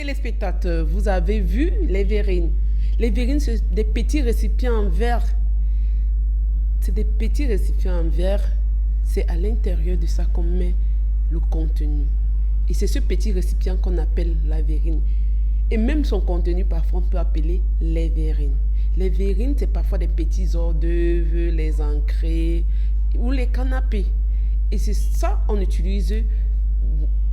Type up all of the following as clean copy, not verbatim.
téléspectateurs, vous avez vu les verrines. Les verrines, c'est des petits récipients en verre. C'est des petits récipients en verre. C'est à l'intérieur de ça qu'on met le contenu. Et c'est ce petit récipient qu'on appelle la verrine. Et même son contenu, parfois, on peut appeler les verrines. Les verrines, c'est parfois des petits hors d'œuvre, les encrés ou les canapés. Et c'est ça qu'on utilise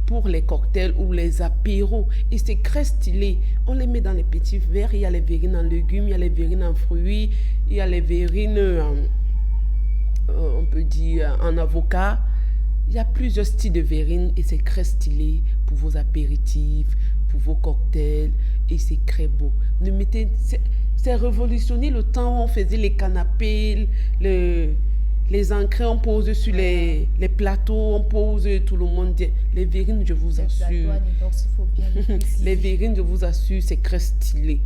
pour les cocktails ou les apéros. Et c'est très stylé. On les met dans les petits verres. Il y a les verrines en légumes, il y a les verrines en fruits, il y a les verrines, on peut dire, en avocat. Il y a plusieurs styles de verrines et c'est très stylé pour vos apéritifs, pour vos cocktails. Et c'est très beau. C'est révolutionné le temps où on faisait les canapés, les encrés, on pose sur les plateaux, on pose, tout le monde dit. Les verrines, je vous assure. Les verrines, je vous assure, c'est très stylé.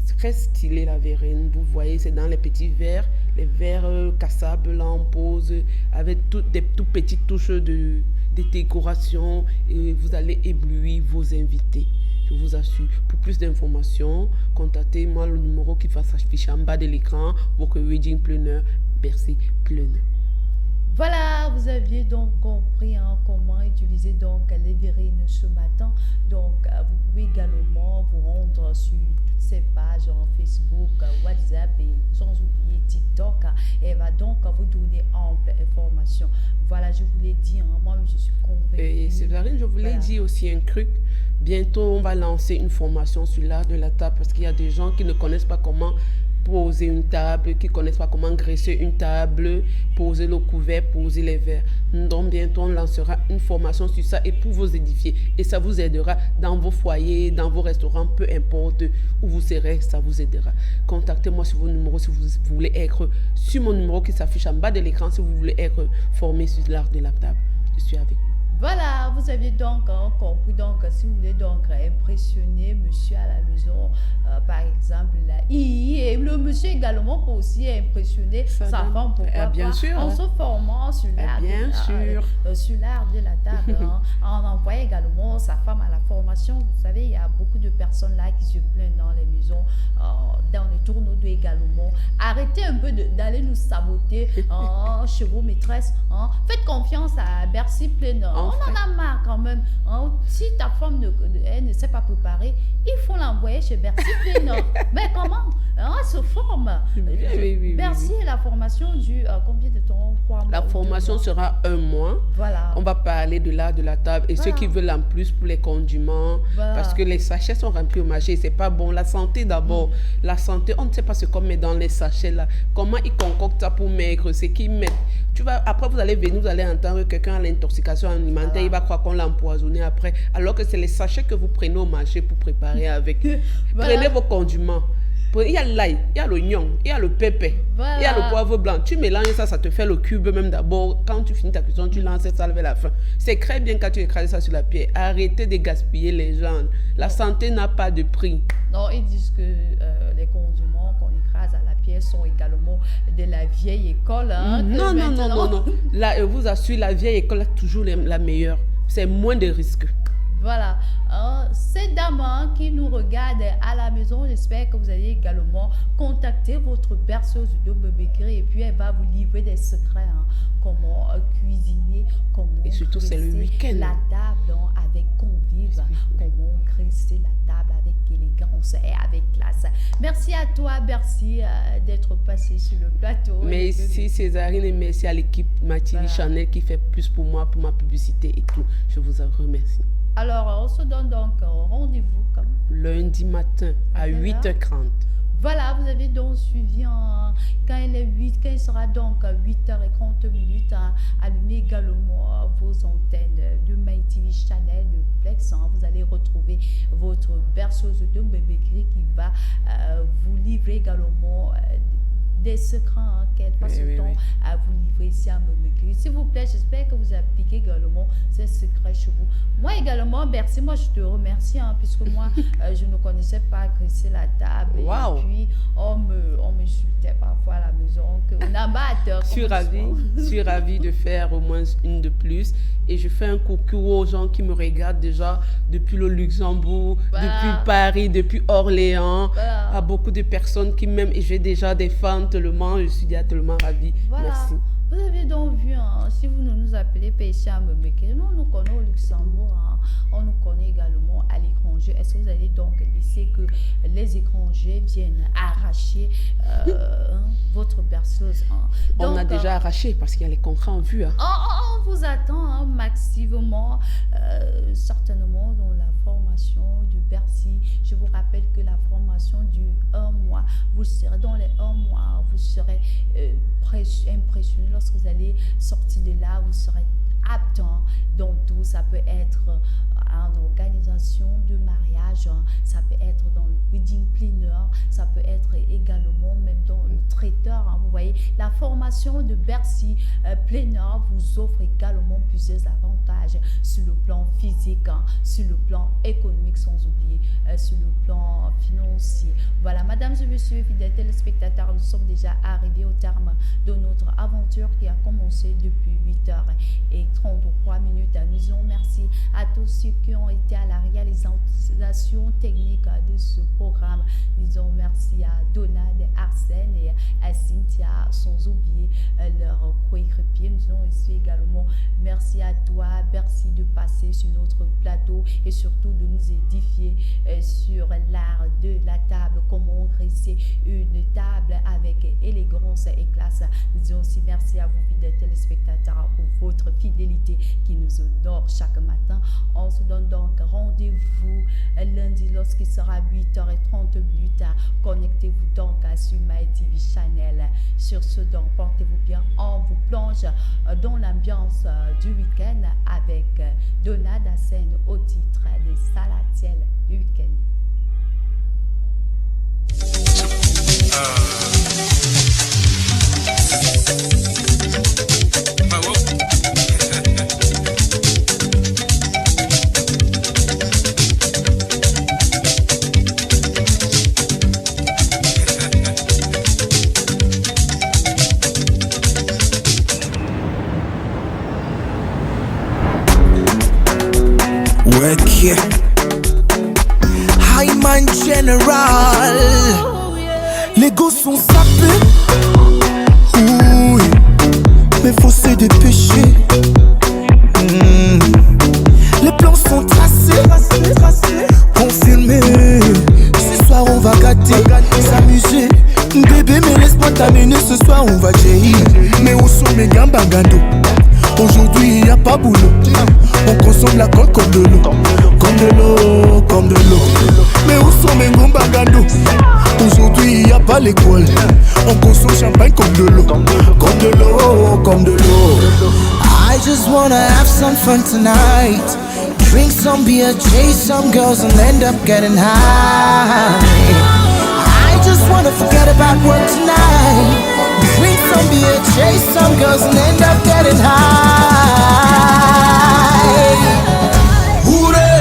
C'est très stylé la verrine. Vous voyez, c'est dans les petits verres, les verres cassables, là, on pose avec des tout petites touches de décoration et vous allez éblouir vos invités. Je vous assure. Pour plus d'informations, contactez-moi le numéro qui va s'afficher en bas de l'écran. Votre wedding planner, Bercy Planner. Voilà, vous aviez donc compris comment utiliser donc les verrines ce matin. Donc, vous pouvez également vous rendre sur toutes ces pages en Facebook, WhatsApp et sans oublier TikTok. Elle va donc vous donner ample information. Voilà, je vous l'ai dit, moi je suis convaincue. Et Séverine, je voulais dire aussi un truc. Bientôt, on va lancer une formation sur l'art de la table parce qu'il y a des gens qui ne connaissent pas comment poser une table, qui ne connaissent pas comment graisser une table, poser le couvert, poser les verres. Donc bientôt, on lancera une formation sur ça et pour vous édifier. Et ça vous aidera dans vos foyers, dans vos restaurants, peu importe où vous serez, ça vous aidera. Contactez-moi sur vos numéros si vous voulez être sur mon numéro qui s'affiche en bas de l'écran, si vous voulez être formé sur l'art de la table. Je suis avec vous. Voilà, vous avez donc compris, donc si vous voulez donc impressionner monsieur à la maison, par exemple, là, et le monsieur également peut aussi impressionner sa femme, pourquoi bien pas, sûr, en se formant sur l'art de la table, en envoyant également sa femme à la formation. Vous savez, il y a beaucoup de personnes là qui se plaignent dans les maisons, dans les tourneaux également. Arrêtez un peu d'aller nous saboter chez vos maîtresses. Faites confiance à Bercy Planner. On en a marre quand même. Si ta femme ne s'est pas préparée, il faut l'envoyer chez Bercy Planner. Mais comment? Elle se forme. Bercy, la formation dure combien de temps? 3 mois. La formation sera 1 mois. Voilà. On va parler de l'art de la table et ceux qui veulent en plus pour les condiments. Parce que les sachets sont remplis au marché. C'est pas bon. La santé d'abord. La santé, on ne sait pas ce qu'on met dans les sachets là. Comment ils concoctent ça pour maigre? C'est qu'ils mettent. Après, vous allez venir, vous allez entendre quelqu'un à l'intoxication alimentaire, il va croire qu'on l'a empoisonné après, alors que c'est les sachets que vous prenez au marché pour préparer avec. Prenez vos condiments. Il y a l'ail, il y a l'oignon, il y a le pépé, il y a le poivre blanc. Tu mélanges ça, ça te fait le cube même d'abord. Quand tu finis ta cuisson, tu lances ça vers la fin. C'est très bien quand tu écrases ça sur la pierre. Arrêtez de gaspiller les gens. La santé n'a pas de prix. Non, ils disent que les condiments qu'on écrase à la pierre sont également de la vieille école. Non. Là, je vous assure, la vieille école est toujours la meilleure. C'est moins de risques. Voilà, ces dames qui nous regardent à la maison, j'espère que vous allez également contacter votre berceuse de bébé et puis elle va vous livrer des secrets, comment cuisiner, comment et surtout c'est le week-end. La table avec convive, comment graisser la table avec élégance et avec classe. Merci à toi, Bercy, d'être passé sur le plateau. Merci Césarine et merci à l'équipe Mathilde Chanel qui fait plus pour moi, pour ma publicité et tout. Je vous en remercie. Alors, on se donne donc rendez-vous comme lundi matin à 8h30. Voilà, vous avez donc suivi quand il sera donc à 8h30, allumez également vos antennes de MyTV Channel, le Plex. Vous allez retrouver votre berceuse de bébé qui va vous livrer également des secrets qu'elle passe le temps à vous livrer ici à Memegri. S'il vous plaît, j'espère que vous appliquez également c'est secret chez vous. Moi également, Bercy, moi je te remercie, hein, puisque moi je ne connaissais pas graisser la table. Wow. Et puis on m'insultait parfois à la maison, qu'on amateur. Je suis ravie de faire au moins une de plus. Et je fais un coucou aux gens qui me regardent déjà depuis le Luxembourg, depuis Paris, depuis Orléans. À beaucoup de personnes qui m'aiment. Et j'ai déjà des fans tellement, je suis tellement ravie. Merci. Vous avez donc vu, hein, si vous ne nous appelez pas ici à Mbeke, nous nous connaissons au Luxembourg, hein, on nous connaît également à l'étranger. Est-ce que vous allez donc laisser que les étrangers viennent arracher votre berceuse, hein? Donc, on a déjà arraché parce qu'il y a les contrats en vue. Hein. On vous attend, hein, massivement, certainement dans la formation de Bercy. Je vous rappelle que la formation dure 1 mois. Vous serez dans les 1 mois, vous serez impressionné lorsque vous allez sortir de là, vous serez apte dans tout. Ça peut être en organisation de mariage, ça peut être dans le wedding planner, ça peut être également même dans le traiteur. Vous voyez, la formation de Bercy Planner vous offre également plusieurs avantages sur le plan physique, sur le plan économique, sans oublier sur le plan financier. Voilà, mesdames et messieurs, fidèles téléspectateurs, nous sommes déjà arrivés au terme de notre aventure qui a commencé depuis 8h33. Nous disons merci à tous ceux qui ont été à la réalisation technique de ce programme. Nous disons merci à Donald, Arsène et à Cynthia, sans oublier leur coéquipier. Nous disons aussi également merci à toi, Bercy, de passer sur notre plateau et surtout de nous édifier sur l'art de la table, comment graisser une table avec élégance et classe. Nous disons aussi merci à vous, fidèles téléspectateurs, pour votre fidélité qui nous honore chaque matin. On se donne donc rendez-vous lundi lorsqu'il sera 8h30. Connectez-vous donc sur MyTV Channel. Sur ce, donc, portez-vous bien. On vous plonge dans l'ambiance du week-end avec Donald Hassen au titre des Salatiel du week-end. Yeah. Hyman General, les gosses sont sapés. Oui, mais faut se dépêcher. Les plans sont tracés, confirmés. Ce soir on va gâter, s'amuser. Bébé, mais laisse-moi t'amener. Ce soir on va jaillir. Mais où sont mes gambagando? Aujourd'hui y a pas boulot. On consomme la colle comme de l'eau. Comme de l'eau, comme de l'eau. Mais où sont mes gombagando? Aujourd'hui y a pas l'école. On consomme champagne comme de l'eau. Comme de l'eau, comme de l'eau. I just wanna have some fun tonight. Drink some beer, chase some girls and end up getting high. I just wanna forget about work tonight. Drink some beer, chase some girls and end up getting high.